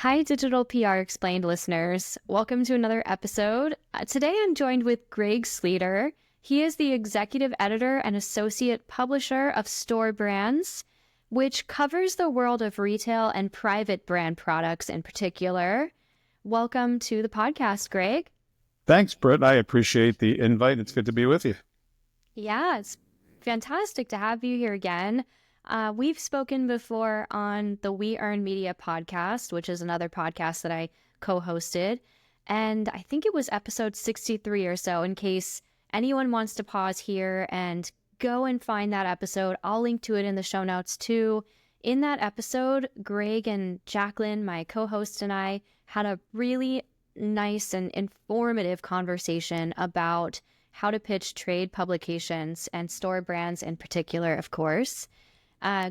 Hi, Digital PR Explained listeners. Welcome to another episode. Today I'm joined with Greg Sleter. He is the executive editor and associate publisher of Store Brands, which covers the world of retail and private brand products in particular. Welcome to the podcast, Greg. Thanks, Britt. I appreciate the invite. It's good to be with you. Yeah, it's fantastic to have you here again. We've spoken before on the We Earn Media podcast, which is another podcast that I co-hosted. And I think it was episode 63 or so. In case anyone wants to pause here and go and find that episode, I'll link to it in the show notes too. In that episode, Greg and Jacqueline, my co-host, and I had a really nice and informative conversation about how to pitch trade publications and store brands in particular, of course.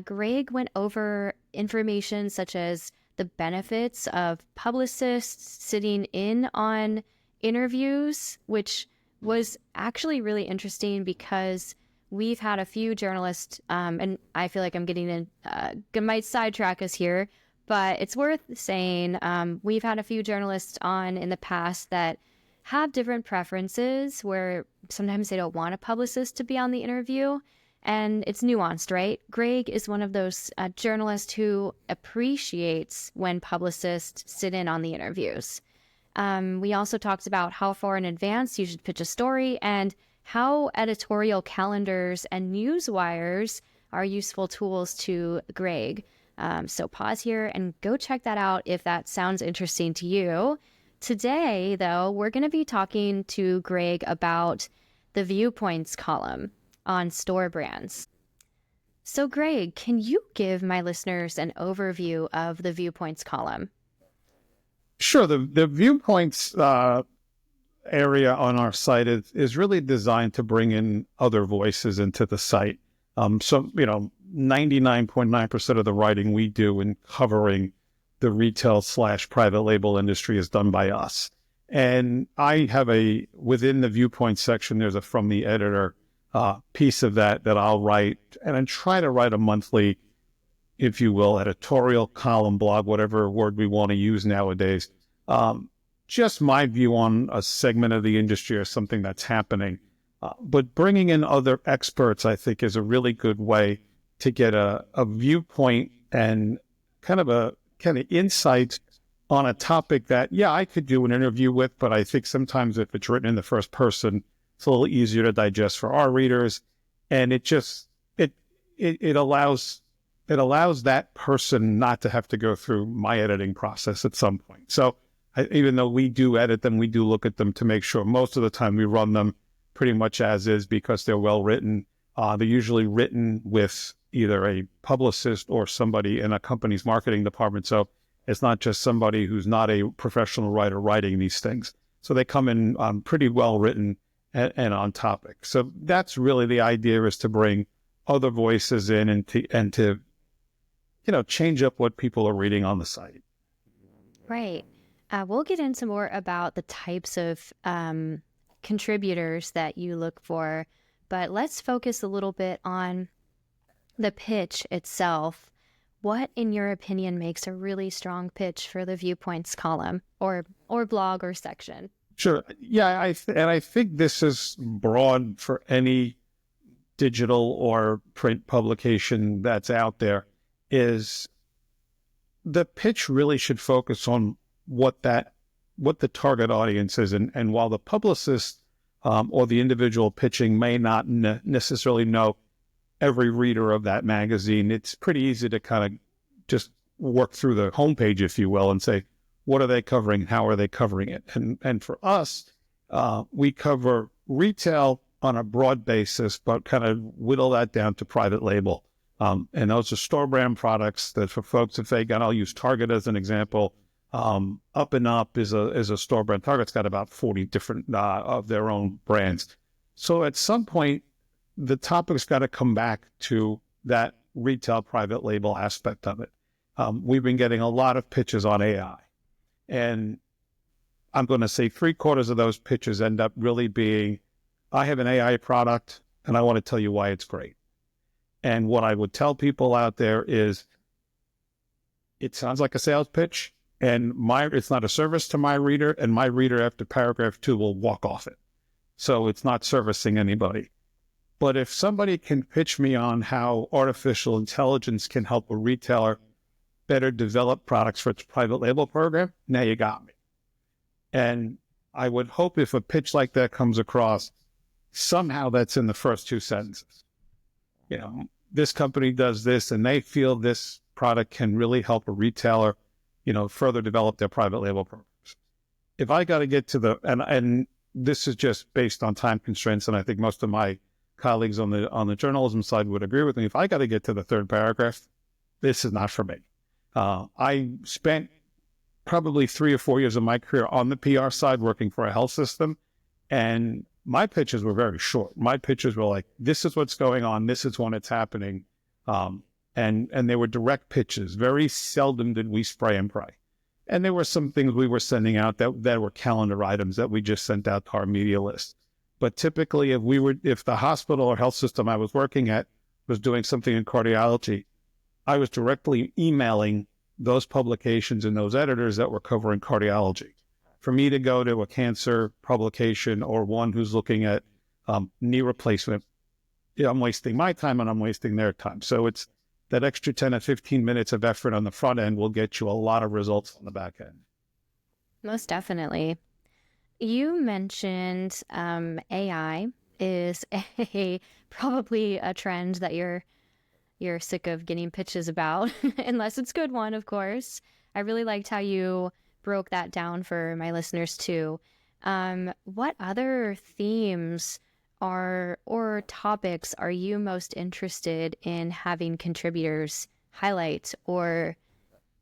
Greg went over information such as the benefits of publicists sitting in on interviews, which was actually really interesting because we've had a few journalists, and I feel like I'm getting in, might sidetrack us here, but it's worth saying we've had a few journalists on in the past that have different preferences where sometimes they don't want a publicist to be on the interview. And it's nuanced, right? Greg is one of those journalists who appreciates when publicists sit in on the interviews. We also talked about how far in advance you should pitch a story and how editorial calendars and news wires are useful tools to Greg. So pause here and go check that out if that sounds interesting to you. Today, though, we're going to be talking to Greg about the Viewpoints column on Store Brands. So Greg, can you give my listeners an overview of the Viewpoints column? Sure. The Viewpoints area on our site is really designed to bring in other voices into the site. 99.9% of the writing we do in covering the retail/private label industry is done by us. And I have within the Viewpoints section, there's a From the Editor piece of that I'll write, and I try to write a monthly, if you will, editorial column, blog, whatever word we want to use nowadays. Just my view on a segment of the industry or something that's happening. But bringing in other experts, I think, is a really good way to get a viewpoint and kind of insight on a topic that, I could do an interview with, but I think sometimes if it's written in the first person, it's a little easier to digest for our readers, and it allows that person not to have to go through my editing process at some point. So even though we do edit them, we do look at them to make sure most of the time we run them pretty much as is because they're well written. They're usually written with either a publicist or somebody in a company's marketing department. So it's not just somebody who's not a professional writer writing these things. So they come in pretty well written and on topic. So that's really the idea, is to bring other voices in and to change up what people are reading on the site. Right. We'll get into more about the types of contributors that you look for, but let's focus a little bit on the pitch itself. What, in your opinion, makes a really strong pitch for the Viewpoints column or blog or section? Sure. Yeah, I think this is broad for any digital or print publication that's out there, is the pitch really should focus on what the target audience is. And while the publicist or the individual pitching may not necessarily know every reader of that magazine, it's pretty easy to kind of just work through the homepage, if you will, and say, what are they covering? How are they covering it? And for us, we cover retail on a broad basis, but kind of whittle that down to private label. And those are store brand products that for folks, if I'll use Target as an example. Up and Up is a store brand. Target's got about 40 different of their own brands. So at some point, the topic's got to come back to that retail private label aspect of it. We've been getting a lot of pitches on AI. And I'm going to say 3/4 of those pitches end up really being, I have an AI product and I want to tell you why it's great. And what I would tell people out there is, it sounds like a sales pitch, and it's not a service to my reader, and my reader after paragraph 2 will walk off it. So it's not servicing anybody. But if somebody can pitch me on how artificial intelligence can help a retailer better develop products for its private label program, now you got me. And I would hope if a pitch like that comes across, somehow that's in the first 2 sentences. You know, this company does this and they feel this product can really help a retailer, you know, further develop their private label programs. If I got to get to and this is just based on time constraints, and I think most of my colleagues on the journalism side would agree with me. If I got to get to the 3rd paragraph, this is not for me. I spent probably 3 or 4 years of my career on the PR side working for a health system, and my pitches were very short. My pitches were like, this is what's going on, this is when it's happening, and they were direct pitches. Very seldom did we spray and pray. And there were some things we were sending out that were calendar items that we just sent out to our media list. But typically, if the hospital or health system I was working at was doing something in cardiology, I was directly emailing those publications and those editors that were covering cardiology. For me to go to a cancer publication or one who's looking at knee replacement, I'm wasting my time and I'm wasting their time. So it's that extra 10 to 15 minutes of effort on the front end will get you a lot of results on the back end. Most definitely. You mentioned AI is probably a trend that you're sick of getting pitches about, unless it's a good one, of course. I really liked how you broke that down for my listeners too. What other themes or topics are you most interested in having contributors highlight or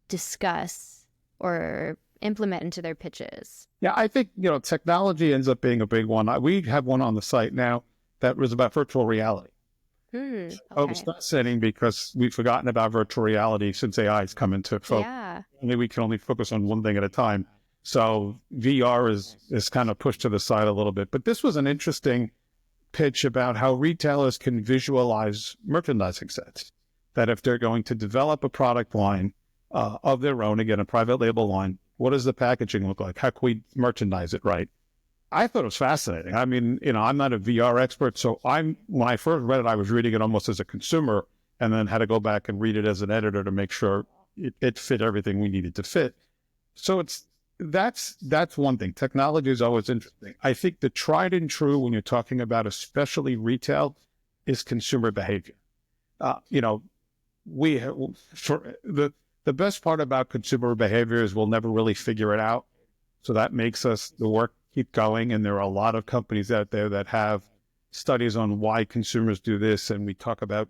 discuss or implement into their pitches? Yeah, I think, technology ends up being a big one. We have one on the site now that was about virtual reality. Okay. Oh, it's fascinating because we've forgotten about virtual reality since AI has come into focus. Yeah. We can only focus on one thing at a time. So VR is kind of pushed to the side a little bit. But this was an interesting pitch about how retailers can visualize merchandising sets. That if they're going to develop a product line of their own, again, a private label line, what does the packaging look like? How can we merchandise it right? I thought it was fascinating. I mean, I'm not a VR expert, so when I first read it, I was reading it almost as a consumer and then had to go back and read it as an editor to make sure it fit everything we needed to fit. So that's one thing. Technology is always interesting. I think the tried and true when you're talking about especially retail is consumer behavior. The best part about consumer behavior is we'll never really figure it out. So that makes the work keep going. And there are a lot of companies out there that have studies on why consumers do this. And we talk about,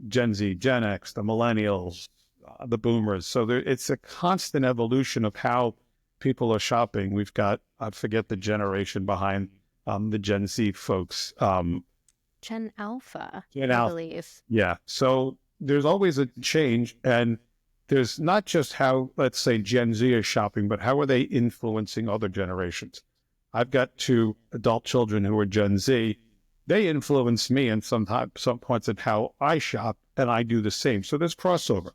Gen Z, Gen X, the millennials, the boomers. So it's a constant evolution of how people are shopping. We've got, I forget the generation behind the Gen Z folks. Gen Alpha, I believe. Yeah. So there's always a change, and there's not just how, let's say, Gen Z is shopping, but how are they influencing other generations? I've got 2 adult children who are Gen Z. They influence me in some points at how I shop, and I do the same. So there's crossover.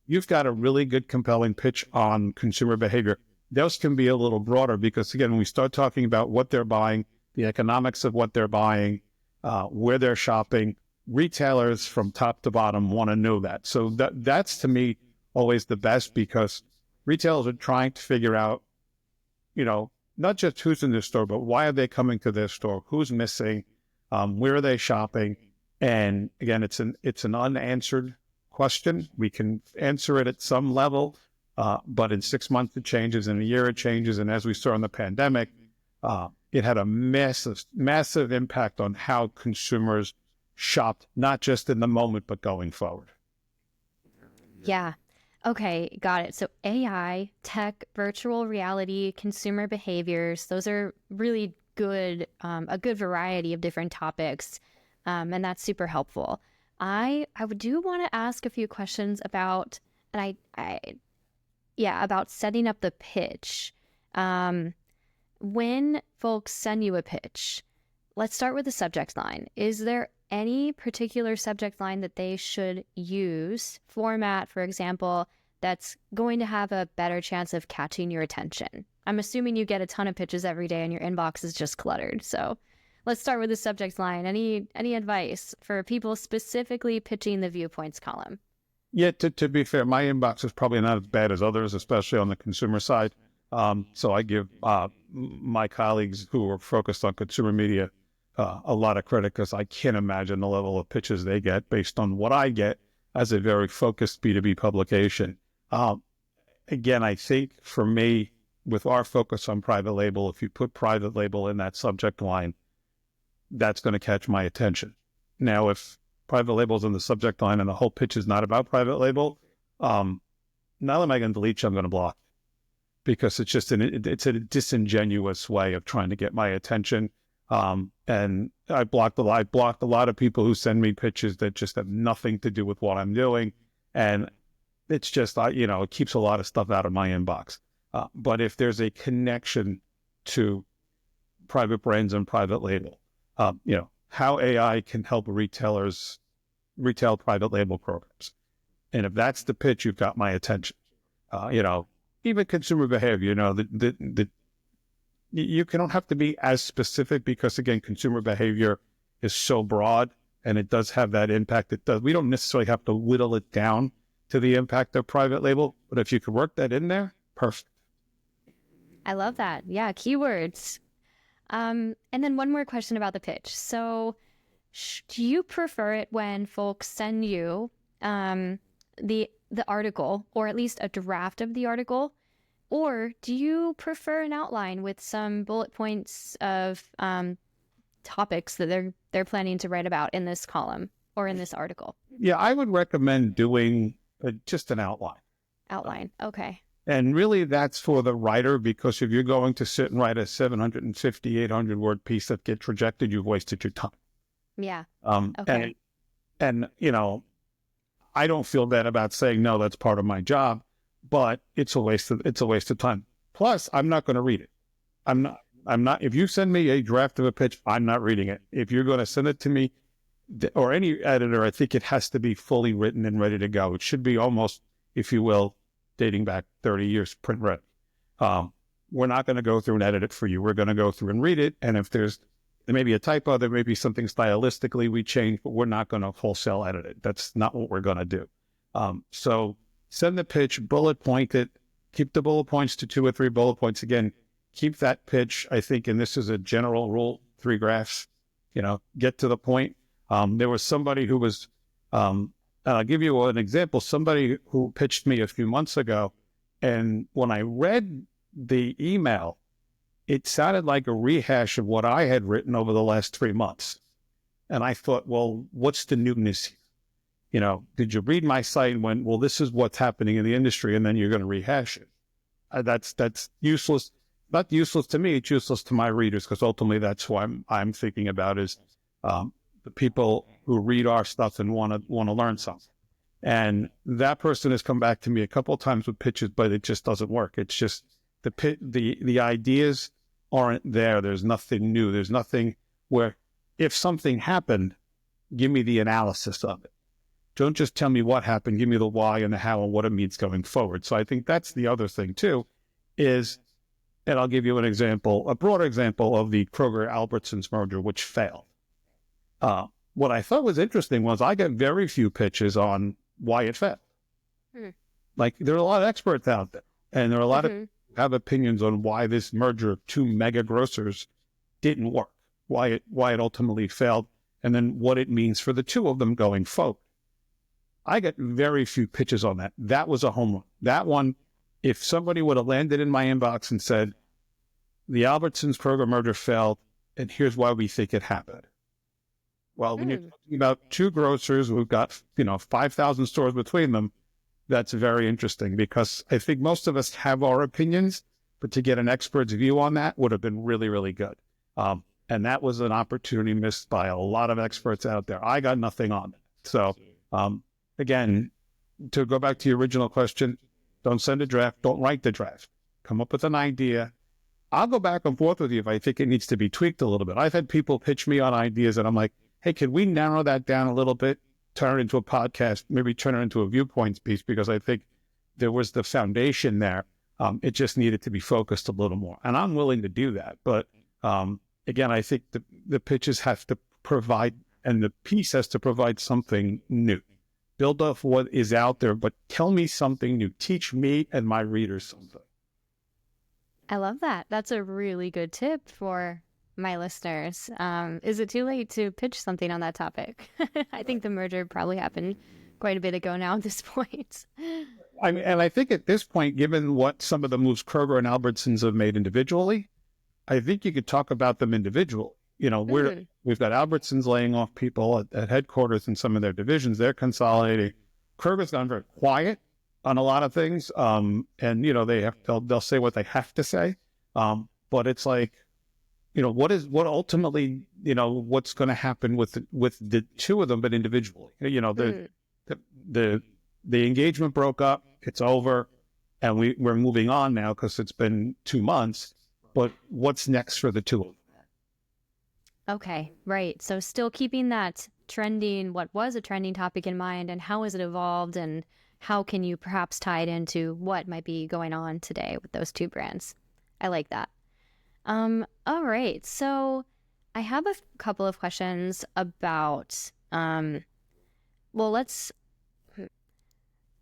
You've got a really good, compelling pitch on consumer behavior. Those can be a little broader because, again, when we start talking about what they're buying, the economics of what they're buying, where they're shopping, retailers from top to bottom want to know that. So that's to me always the best, because retailers are trying to figure out, not just who's in their store, but why are they coming to their store? Who's missing? Where are they shopping? And again, it's an unanswered question. We can answer it at some level, but in 6 months it changes, in a year it changes. And as we saw in the pandemic, it had a massive impact on how consumers shopped, not just in the moment, but going forward. Yeah. Okay, got it. So AI, tech, virtual reality, consumer behaviors, those are really good, a good variety of different topics. And that's super helpful. I do want to ask a few questions about, and about setting up the pitch. When folks send you a pitch, let's start with the subject line. Is there any particular subject line that they should use? Format, for example, that's going to have a better chance of catching your attention? I'm assuming you get a ton of pitches every day and your inbox is just cluttered. So let's start with the subject line. Any advice for people specifically pitching the Viewpoints column? Yeah, to be fair, my inbox is probably not as bad as others, especially on the consumer side. So I give my colleagues who are focused on consumer media a lot of credit, because I can't imagine the level of pitches they get based on what I get as a very focused B2B publication. Again, I think for me, with our focus on private label, if you put private label in that subject line, that's going to catch my attention. Now, if private label's in the subject line and the whole pitch is not about private label, not only am I going to delete you, I'm going to block, because it's just it's a disingenuous way of trying to get my attention. And I blocked a lot of people who send me pitches that just have nothing to do with what I'm doing. And it's just, it keeps a lot of stuff out of my inbox. But if there's a connection to private brands and private label, how AI can help retailers retail private label programs. And if that's the pitch, you've got my attention. Even consumer behavior, you don't have to be as specific, because again, consumer behavior is so broad and it does have that impact. We don't necessarily have to whittle it down to the impact of private label, but if you could work that in there, perfect. I love that. Yeah, keywords. And then one more question about the pitch. So do you prefer it when folks send you the article, or at least a draft of the article, or do you prefer an outline with some bullet points of topics that they're planning to write about in this column or in this article? Yeah, I would recommend doing just an outline. Outline, okay. And really that's for the writer, because if you're going to sit and write a 750, 800 word piece that gets rejected, you've wasted your time. Yeah. Okay. And I don't feel bad about saying, no, that's part of my job, but it's a waste of time. Plus, I'm not going to read it. I'm not, if you send me a draft of a pitch, I'm not reading it. If you're going to send it to me or any editor, I think it has to be fully written and ready to go. It should be almost, if you will, dating back 30 years, print ready. We're not going to go through and edit it for you. We're going to go through and read it. And if there may be a typo, there may be something stylistically we change, but we're not going to wholesale edit it. That's not what we're going to do. So send the pitch, bullet point it, keep the bullet points to 2 or 3 bullet points. Again, keep that pitch, I think, and this is a general rule, 3 graphs, get to the point. There was somebody who was, I'll give you an example, somebody who pitched me a few months ago, and when I read the email, it sounded like a rehash of what I had written over the last 3 months. And I thought, well, what's the newness here? Did you read my site and went, well, this is what's happening in the industry, and then you're going to rehash it? That's useless. Not useless to me, it's useless to my readers, because ultimately that's what I'm thinking about is the people who read our stuff and want to learn something. And that person has come back to me a couple of times with pitches, but it just doesn't work. It's just the ideas aren't there. There's nothing new. There's nothing where, if something happened, give me the analysis of it. Don't just tell me what happened. Give me the why and the how and what it means going forward. So I think that's the other thing too, is, and I'll give you an example, a broader example of the Kroger-Albertsons merger, which failed. What I thought was interesting was I got very few pitches on why it failed. Like, there are a lot of experts out there, and there are a lot of have opinions on why this merger of 2 mega grocers didn't work, why it ultimately failed, and then what it means for the 2 of them going forward. I got very few pitches on that. That was a home run. That one, if somebody would have landed in my inbox and said, the Albertsons Kroger merger failed, and here's why we think it happened. Well, when you're talking about 2 grocers who've got, 5,000 stores between them, that's very interesting, because I think most of us have our opinions, but to get an expert's view on that would have been really, really good. And that was an opportunity missed by a lot of experts out there. I got nothing on it. So, again, to go back to your original question, don't send a draft, don't write the draft. Come up with an idea. I'll go back and forth with you if I think it needs to be tweaked a little bit. I've had people pitch me on ideas and I'm like, hey, can we narrow that down a little bit, turn it into a podcast, maybe turn it into a Viewpoints piece, because I think there was the foundation there. It just needed to be focused a little more. And I'm willing to do that. But again, I think the pitches have to provide, and the piece has to provide something new. Build off what is out there, but tell me something new. Teach me and my readers something. I love that. That's a really good tip for my listeners. Is it too late to pitch something on that topic? I think the merger probably happened quite a bit ago now at this point. I mean, and I think at this point, given what some of the moves Kroger and Albertsons have made individually, I think you could talk about them individually. You know, we've got Albertsons laying off people at headquarters in some of their divisions. They're consolidating. Kroger's gone very quiet on a lot of things. And, you know, they'll say what they have to say. But it's like, you know, what ultimately, you know, what's going to happen with the two of them, but individually, you know, the engagement broke up, it's over, and we're moving on now because it's been 2 months. But what's next for the two of them? Okay, right. So still keeping that trending, what was a trending topic in mind, and how has it evolved, and how can you perhaps tie it into what might be going on today with those two brands? I like that. All right. So I have a couple of questions about, I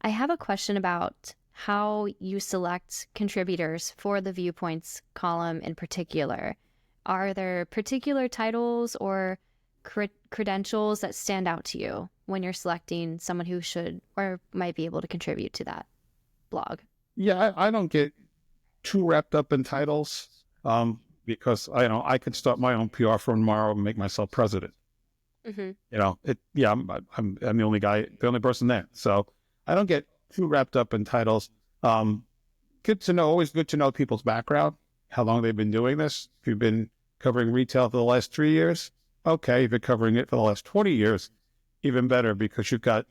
have a question about how you select contributors for the Viewpoints column in particular. Are there particular titles or credentials that stand out to you when you're selecting someone who should or might be able to contribute to that blog? Yeah, I don't get too wrapped up in titles because I could start my own PR firm tomorrow and make myself president. Mm-hmm. You know, I'm the only guy, the only person there. So I don't get too wrapped up in titles. Good to know, always good to know people's background, how long they've been doing this. If you've been covering retail for the last 3 years, okay. If you're covering it for the last 20 years, even better, because you've got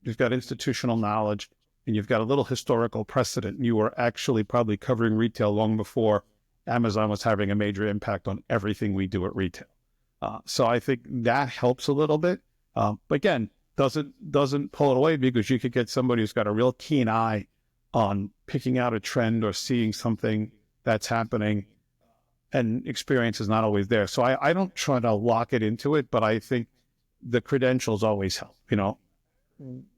institutional knowledge and you've got a little historical precedent. You were actually probably covering retail long before Amazon was having a major impact on everything we do at retail. So I think that helps a little bit. But again, doesn't pull it away, because you could get somebody who's got a real keen eye on picking out a trend or seeing something that's happening, and experience is not always there. So I don't try to lock it into it, but I think the credentials always help. You know,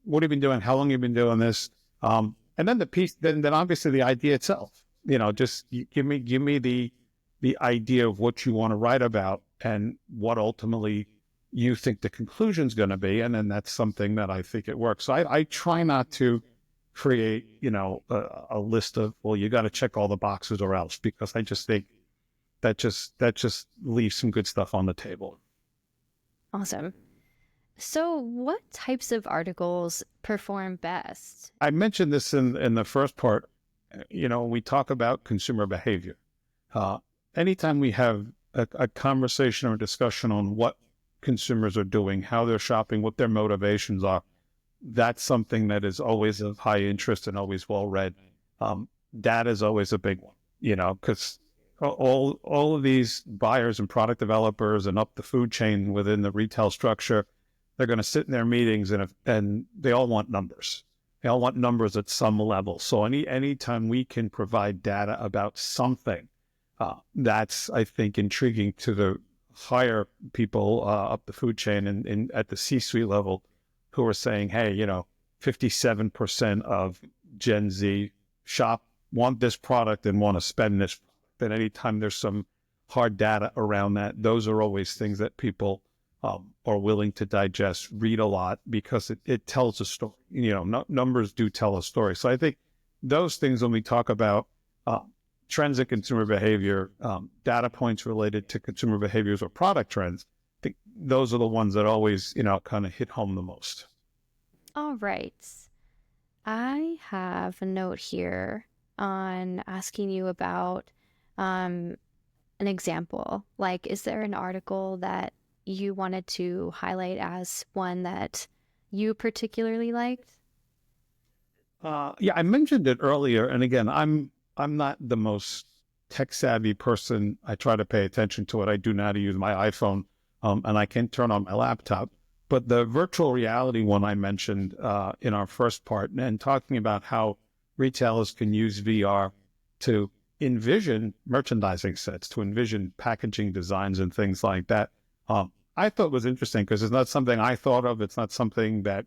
what have you been doing? How long have you been doing this? And then the piece, then obviously the idea itself. You know, just give me the idea of what you want to write about and what ultimately you think the conclusion's going to be, and then that's something that I think it works. So I try not to create, you know, a list of, well, you got to check all the boxes or else, because I just think that just leaves some good stuff on the table. Awesome. So what types of articles perform best? I mentioned this in the first part. You know, we talk about consumer behavior. Anytime we have a conversation or discussion on what consumers are doing, how they're shopping, what their motivations are, that's something that is always of high interest and always well read. Data is always a big one, you know, because all of these buyers and product developers and up the food chain within the retail structure, they're going to sit in their meetings and they all want numbers. They all want numbers at some level. So anytime we can provide data about something, that's, I think, intriguing to the higher people up the food chain and at the C-suite level, who are saying, hey, you know, 57% of Gen Z want this product and want to spend this. And anytime there's some hard data around that, those are always things that people are willing to digest, read a lot, because it tells a story. You know, numbers do tell a story. So I think those things, when we talk about trends in consumer behavior, data points related to consumer behaviors or product trends, I think those are the ones that always, you know, kind of hit home the most. All right. I have a note here on asking you about an example. Like, is there an article that you wanted to highlight as one that you particularly liked? Yeah, I mentioned it earlier. And again, I'm not the most tech savvy person. I try to pay attention to it. I do know how to use my iPhone, and I can turn on my laptop. But the virtual reality one I mentioned in our first part, and talking about how retailers can use VR to envision merchandising sets, to envision packaging designs and things like that. I thought was interesting because it's not something I thought of. It's not something that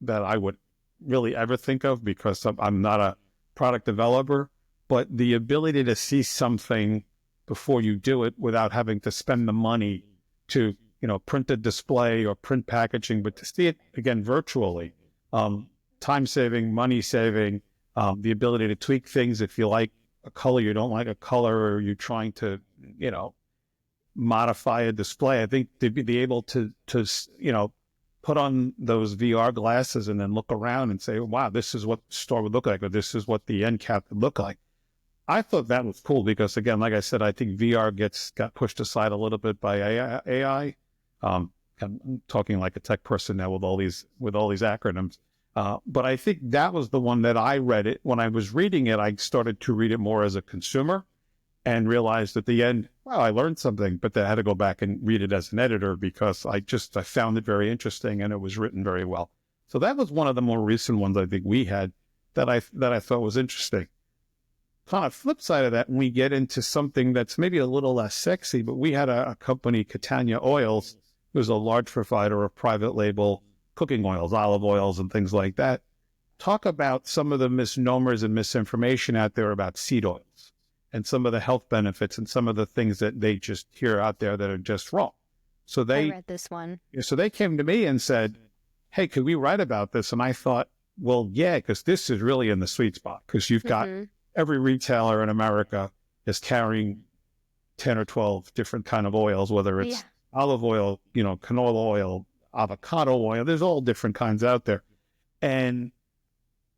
I would really ever think of because I'm not a product developer. But the ability to see something before you do it without having to spend the money to, print a display or print packaging, but to see it again virtually, time saving, money saving, the ability to tweak things if you like a color, you don't like a color, or you're trying to, modify a display. I think to be able to put on those VR glasses and then look around and say, wow, this is what the store would look like, or this is what the end cap would look like. I thought that was cool because, again, like I said, I think VR got pushed aside a little bit by AI. I'm talking like a tech person now with all these acronyms. But I think that was the one that I read it. When I was reading it, I started to read it more as a consumer and realized at the end, wow, I learned something, but then I had to go back and read it as an editor because I found it very interesting and it was written very well. So that was one of the more recent ones I think we had that I thought was interesting. On the flip side of that, when we get into something that's maybe a little less sexy, but we had a company, Catania Oils, who's a large provider of private label cooking oils, olive oils, and things like that. Talk about some of the misnomers and misinformation out there about seed oils and some of the health benefits and some of the things that they just hear out there that are just wrong. So I read this one. So they came to me and said, hey, could we write about this? And I thought, well, yeah, because this is really in the sweet spot because you've got every retailer in America is carrying 10 or 12 different kind of oils, whether it's olive oil, canola oil, avocado oil. There's all different kinds out there. And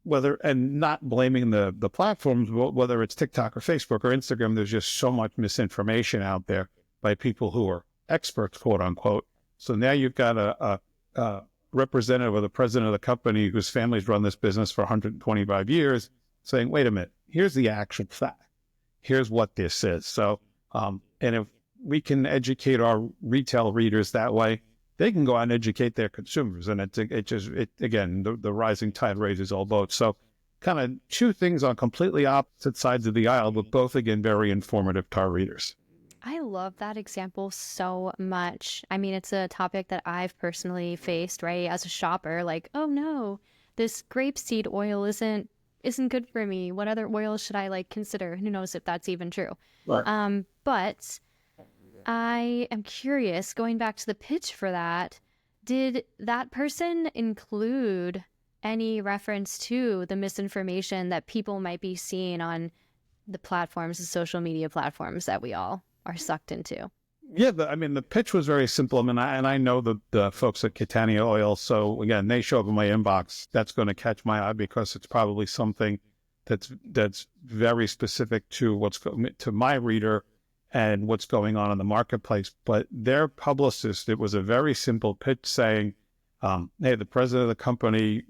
not blaming the platforms, whether it's TikTok or Facebook or Instagram, there's just so much misinformation out there by people who are experts, quote unquote. So now you've got a representative or the president of the company whose family's run this business for 125 years saying, wait a minute, here's the actual fact. Here's what this is. So, and if we can educate our retail readers that way, they can go out and educate their consumers. And again, the rising tide raises all boats. So kind of two things on completely opposite sides of the aisle, but both, again, very informative to our readers. I love that example so much. I mean, it's a topic that I've personally faced, right? As a shopper, like, oh no, this grapeseed oil isn't good for me. What other oils should I consider? Who knows if that's even true? Right. But I am curious, going back to the pitch for that, did that person include any reference to the misinformation that people might be seeing on the platforms, the social media platforms that we all are sucked into? Yeah, the pitch was very simple. I know the folks at Catania Oil. So again, they show up in my inbox. That's going to catch my eye because it's probably something that's very specific to to my reader and what's going on in the marketplace. But their publicist, it was a very simple pitch saying, hey, the president of the company,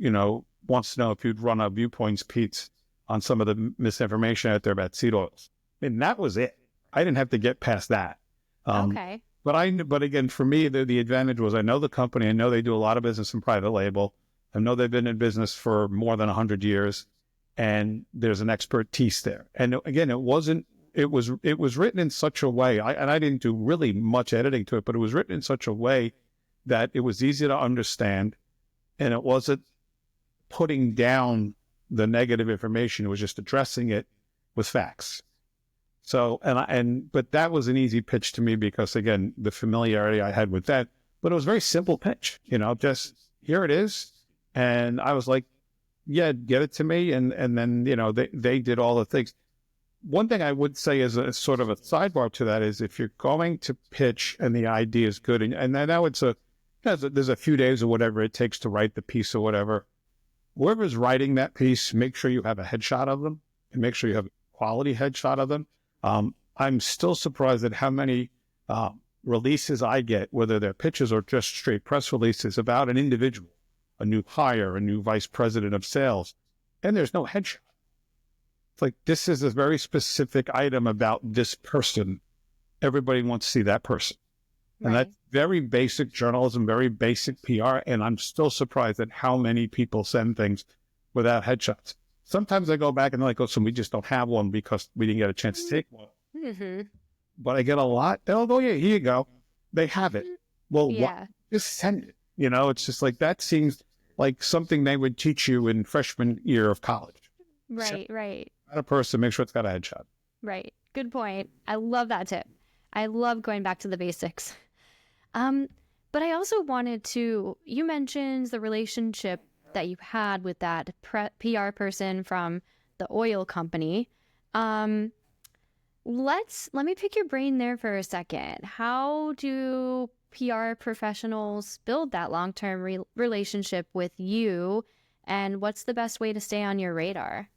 wants to know if you'd run a Viewpoints piece on some of the misinformation out there about seed oils. And that was it. I didn't have to get past that. Okay. But again, for me, the advantage was I know the company. I know they do a lot of business in private label. I know they've been in business for more than 100 years, and there's an expertise there. And again, it was written in such a way, I didn't do really much editing to it, but it was written in such a way that it was easy to understand, and it wasn't putting down the negative information. It was just addressing it with facts. So, but that was an easy pitch to me because, again, the familiarity I had with that, but it was a very simple pitch, just here it is. And I was like, yeah, get it to me. And then, they did all the things. One thing I would say as a sort of a sidebar to that is if you're going to pitch and the idea is good, and now there's a few days or whatever it takes to write the piece or whatever, whoever's writing that piece, make sure you have a headshot of them and make sure you have a quality headshot of them. I'm still surprised at how many releases I get, whether they're pitches or just straight press releases about an individual, a new hire, a new vice president of sales, and there's no headshot. It's like, this is a very specific item about this person. Everybody wants to see that person. Right. And that's very basic journalism, very basic PR. And I'm still surprised at how many people send things without headshots. Sometimes I go back and they're like, oh, so we just don't have one because we didn't get a chance to take one. Mm-hmm. But I get a lot. They'll go, yeah, here you go. They have it. Well, Yeah. just send it. It's just like, that seems like something they would teach you in freshman year of college. Right, right. Not a person, make sure it's got a headshot. Right. Good point. I love that tip. I love going back to the basics. But I also wanted to, you mentioned the relationship that you had with that PR person from the oil company. Let me pick your brain there for a second. How do PR professionals build that long-term relationship with you, and what's the best way to stay on your radar?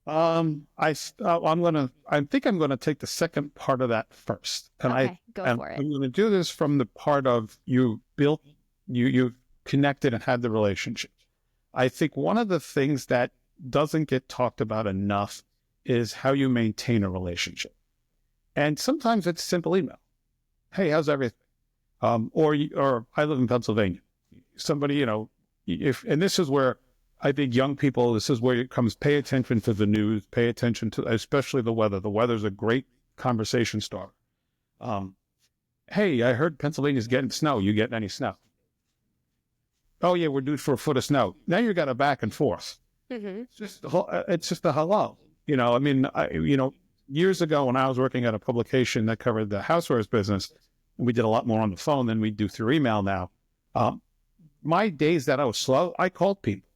I think I'm gonna take the second part of that first. Okay, go for it. I'm gonna do this from the part of you connected and had the relationship. I think one of the things that doesn't get talked about enough is how you maintain a relationship. And sometimes it's simple email. Hey, how's everything? Or I live in Pennsylvania. Somebody, and this is where I think young people, this is where it comes, pay attention to the news, pay attention to, especially the weather. The weather's a great conversation starter. Hey, I heard Pennsylvania's getting snow. You getting any snow? Oh yeah, we're due for a foot of snow. Now you got a back and forth. Mm-hmm. It's just a hello. Years ago when I was working at a publication that covered the housewares business, we did a lot more on the phone than we do through email now. My days that I was slow, I called people.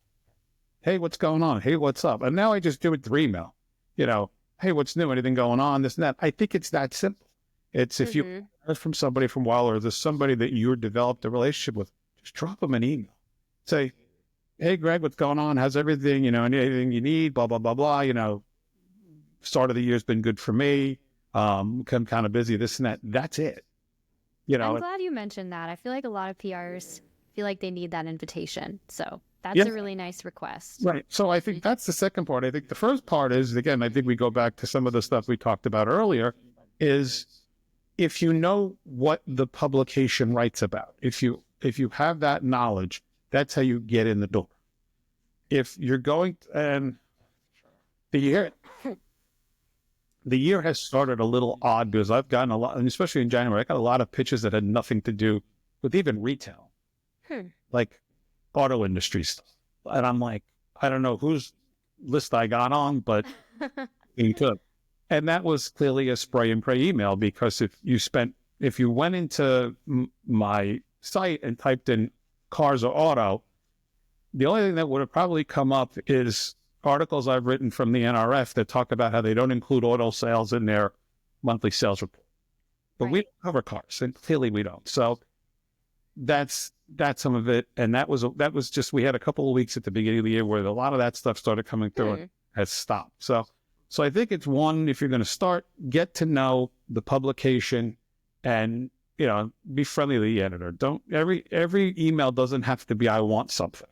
Hey, what's going on? Hey, what's up? And now I just do it through email. Hey, what's new? Anything going on? This and that. I think it's that simple. It's if you heard from somebody from a while, or there's somebody that you developed a relationship with, just drop them an email. Say, hey, Greg, what's going on? How's everything? Anything you need? Blah, blah, blah, blah. Start of the year's been good for me. I'm kind of busy, this and that. That's it. I'm glad you mentioned that. I feel like a lot of PRs feel like they need that invitation. So that's a really nice request. Right. So I think that's the second part. I think the first part is, again, I think we go back to some of the stuff we talked about earlier, is if you know what the publication writes about, if you have that knowledge, that's how you get in the door. If you're going, and the year has started a little odd because I've gotten a lot, and especially in January, I got a lot of pitches that had nothing to do with even retail, like auto industry stuff. And I'm like, I don't know whose list I got on, but you could. And that was clearly a spray and pray email, because if you went into my site and typed in cars or auto, the only thing that would have probably come up is articles I've written from the NRF that talk about how they don't include auto sales in their monthly sales report. But we don't cover cars, and clearly we don't. So that's some of it. And that was just, we had a couple of weeks at the beginning of the year where a lot of that stuff started coming through and has stopped. So I think it's one, if you're going to start, get to know the publication and, be friendly to the editor. Don't, every email doesn't have to be, I want something.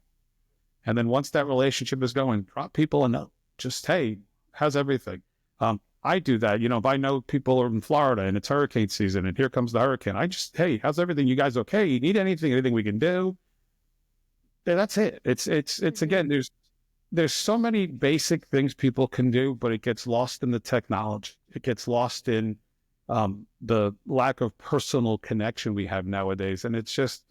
And then once that relationship is going, drop people a note. Just, hey, how's everything? I do that. If I know people are in Florida and it's hurricane season and here comes the hurricane, I just, hey, how's everything? You guys okay? You need anything we can do? Yeah, that's it. It's again, there's so many basic things people can do, but it gets lost in the technology. It gets lost in the lack of personal connection we have nowadays. And it's just,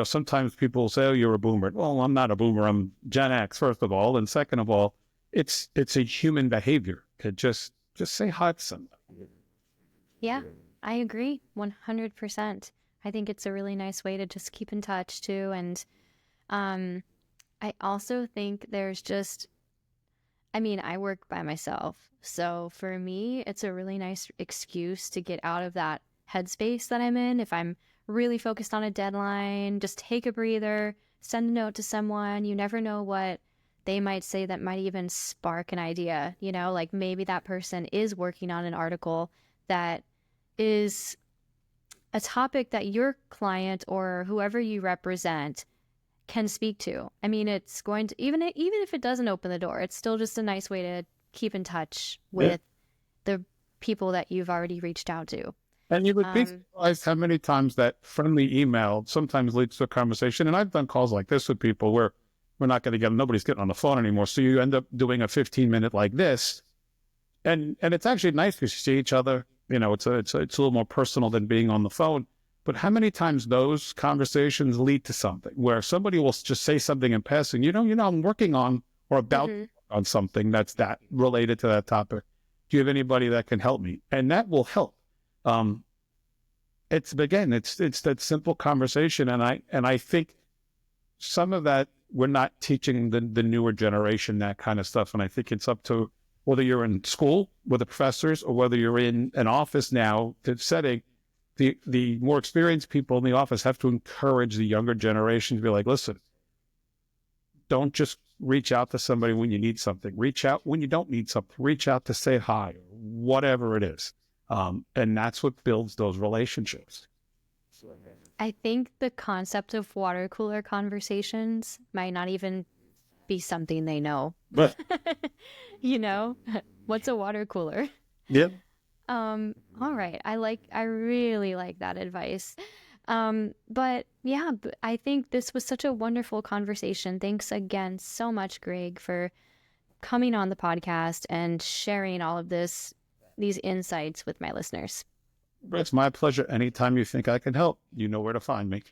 sometimes people say, oh, you're a boomer. Well, I'm not a boomer. I'm Gen X, first of all. And second of all, it's a human behavior to just say hi to somebody. Yeah, I agree 100%. I think it's a really nice way to just keep in touch too. And I also think there's just, I work by myself. So for me, it's a really nice excuse to get out of that headspace that I'm in. If I'm really focused on a deadline, just take a breather, send a note to someone. You never know what they might say that might even spark an idea, like maybe that person is working on an article that is a topic that your client or whoever you represent can speak to. It's going to, even if it doesn't open the door, it's still just a nice way to keep in touch with the people that you've already reached out to. And you would be surprised how many times that friendly email sometimes leads to a conversation. And I've done calls like this with people where we're not going to get, nobody's getting on the phone anymore. So you end up doing a 15-minute like this. And it's actually nice because you see each other. It's a little more personal than being on the phone. But how many times those conversations lead to something where somebody will just say something in passing, I'm working on or about on something that's that related to that topic. Do you have anybody that can help me? And that will help. It's that simple conversation. And I think some of that, we're not teaching the newer generation that kind of stuff. And I think it's up to whether you're in school with the professors or whether you're in an office now setting, the more experienced people in the office have to encourage the younger generation to be like, listen, don't just reach out to somebody when you need something. Reach out when you don't need something. Reach out to say hi, or whatever it is. And that's what builds those relationships. I think the concept of water cooler conversations might not even be something they know. But what's a water cooler? Yep. All right. I really like that advice. But yeah, I think this was such a wonderful conversation. Thanks again so much, Greg, for coming on the podcast and sharing all of these insights with my listeners. It's my pleasure. Anytime you think I can help, you know where to find me.